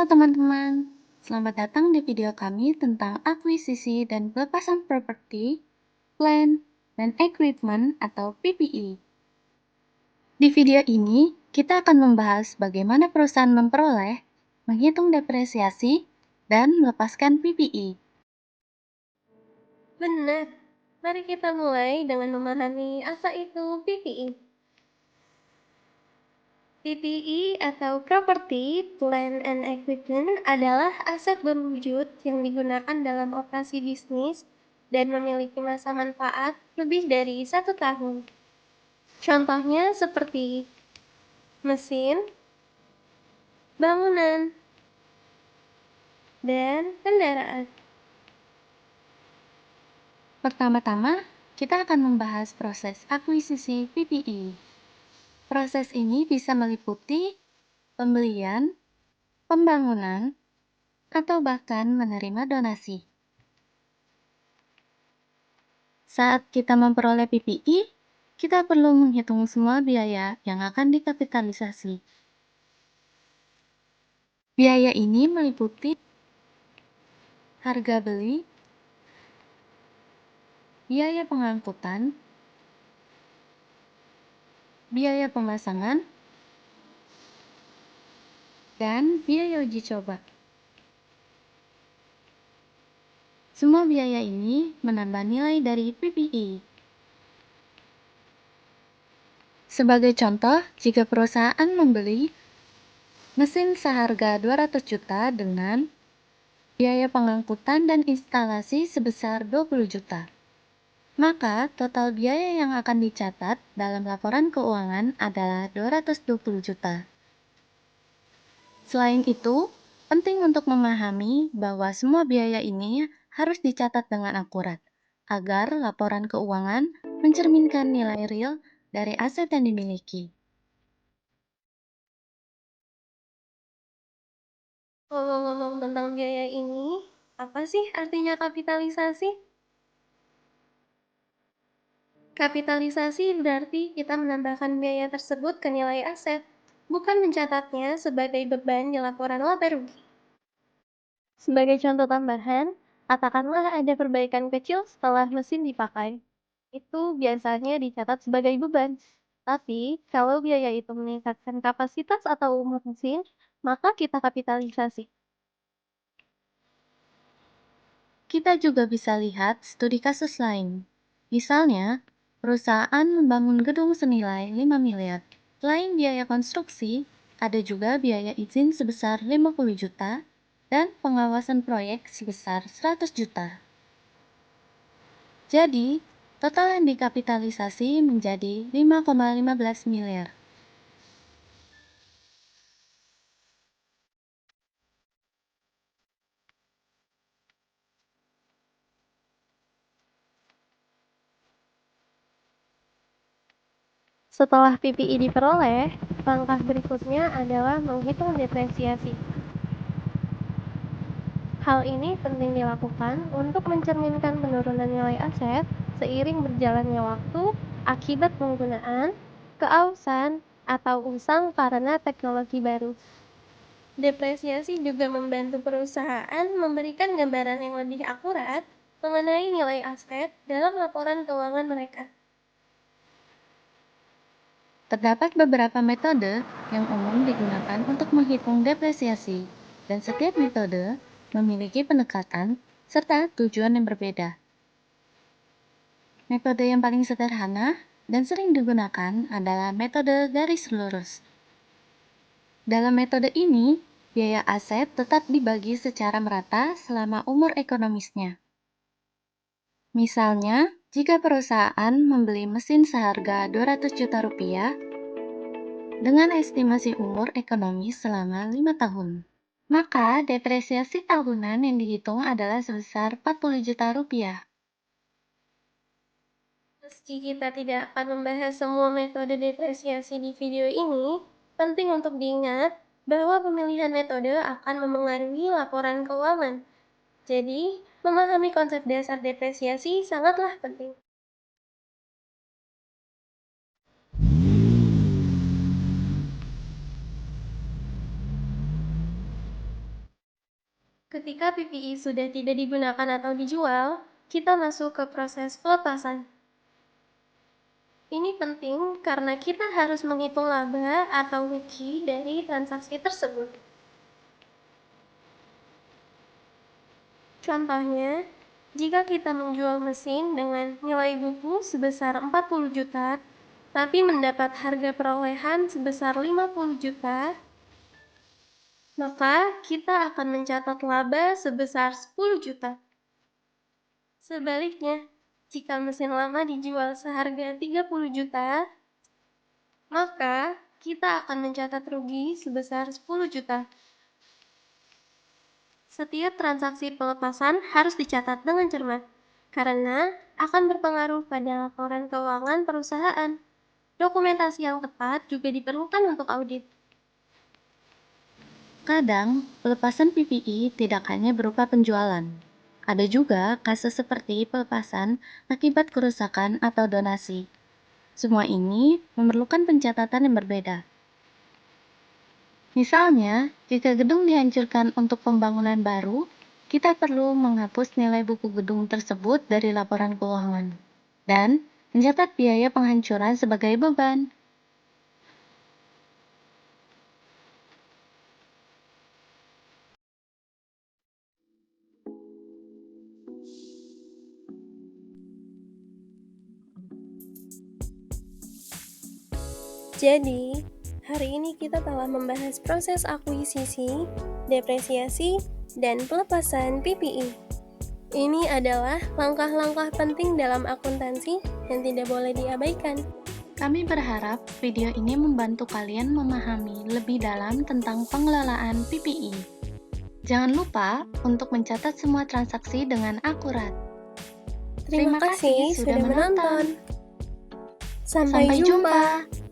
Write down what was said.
Halo teman-teman, selamat datang di video kami tentang akuisisi dan pelepasan properti, plant, dan equipment atau PPE. Di video ini, kita akan membahas bagaimana perusahaan memperoleh, menghitung depresiasi, dan melepaskan PPE. Benar. Mari kita mulai dengan memahami apa itu PPE. PPE atau Property, Plant and Equipment adalah aset berwujud yang digunakan dalam operasi bisnis dan memiliki masa manfaat lebih dari 1 tahun. Contohnya seperti mesin, bangunan, dan kendaraan. Pertama-tama, kita akan membahas proses akuisisi PPE. Proses ini bisa meliputi pembelian, pembangunan, atau bahkan menerima donasi. Saat kita memperoleh PPE, kita perlu menghitung semua biaya yang akan dikapitalisasi. Biaya ini meliputi harga beli, biaya pengangkutan, biaya pemasangan, dan biaya uji coba. Semua biaya ini menambah nilai dari PPE. Sebagai contoh, jika perusahaan membeli mesin seharga 200 juta dengan biaya pengangkutan dan instalasi sebesar 20 juta, maka total biaya yang akan dicatat dalam laporan keuangan adalah 220 juta. Selain itu, penting untuk memahami bahwa semua biaya ini harus dicatat dengan akurat, agar laporan keuangan mencerminkan nilai real dari aset yang dimiliki. Ngomong-ngomong tentang biaya ini, apa sih artinya kapitalisasi? Kapitalisasi berarti kita menambahkan biaya tersebut ke nilai aset, bukan mencatatnya sebagai beban di laporan laba rugi. Sebagai contoh tambahan, katakanlah ada perbaikan kecil setelah mesin dipakai. Itu biasanya dicatat sebagai beban. Tapi, kalau biaya itu meningkatkan kapasitas atau umur mesin, maka kita kapitalisasi. Kita juga bisa lihat studi kasus lain. Misalnya, perusahaan membangun gedung senilai 5 miliar. Selain biaya konstruksi, ada juga biaya izin sebesar 50 juta dan pengawasan proyek sebesar 100 juta. Jadi, total yang dikapitalisasi menjadi 5,15 miliar. Setelah PPI diperoleh, langkah berikutnya adalah menghitung depresiasi. Hal ini penting dilakukan untuk mencerminkan penurunan nilai aset seiring berjalannya waktu akibat penggunaan, keausan, atau usang karena teknologi baru. Depresiasi juga membantu perusahaan memberikan gambaran yang lebih akurat mengenai nilai aset dalam laporan keuangan mereka. Terdapat beberapa metode yang umum digunakan untuk menghitung depresiasi, dan setiap metode memiliki pendekatan serta tujuan yang berbeda. Metode yang paling sederhana dan sering digunakan adalah metode garis lurus. Dalam metode ini, biaya aset tetap dibagi secara merata selama umur ekonomisnya. Misalnya, jika perusahaan membeli mesin seharga 200 juta rupiah dengan estimasi umur ekonomis selama 5 tahun, maka depresiasi tahunan yang dihitung adalah sebesar 40 juta rupiah. Meski kita tidak akan membahas semua metode depresiasi di video ini, penting untuk diingat bahwa pemilihan metode akan memengaruhi laporan keuangan. Jadi, memahami konsep dasar depresiasi sangatlah penting. Ketika PPE sudah tidak digunakan atau dijual, kita masuk ke proses pelepasan. Ini penting karena kita harus menghitung laba atau rugi dari transaksi tersebut. Contohnya, jika kita menjual mesin dengan nilai buku sebesar 40 juta, tapi mendapat harga perolehan sebesar 50 juta, maka kita akan mencatat laba sebesar 10 juta. Sebaliknya, jika mesin lama dijual seharga 30 juta, maka kita akan mencatat rugi sebesar 10 juta. Setiap transaksi pelepasan harus dicatat dengan cermat, karena akan berpengaruh pada laporan keuangan perusahaan. Dokumentasi yang tepat juga diperlukan untuk audit. Kadang, pelepasan PPE tidak hanya berupa penjualan. Ada juga kasus seperti pelepasan akibat kerusakan atau donasi. Semua ini memerlukan pencatatan yang berbeda. Misalnya, jika gedung dihancurkan untuk pembangunan baru, kita perlu menghapus nilai buku gedung tersebut dari laporan keuangan dan mencatat biaya penghancuran sebagai beban. Jadi, hari ini kita telah membahas proses akuisisi, depresiasi, dan pelepasan PPE. Ini adalah langkah-langkah penting dalam akuntansi yang tidak boleh diabaikan. Kami berharap video ini membantu kalian memahami lebih dalam tentang pengelolaan PPE. Jangan lupa untuk mencatat semua transaksi dengan akurat. Terima kasih sudah menonton. Sampai Sampai jumpa. jumpa.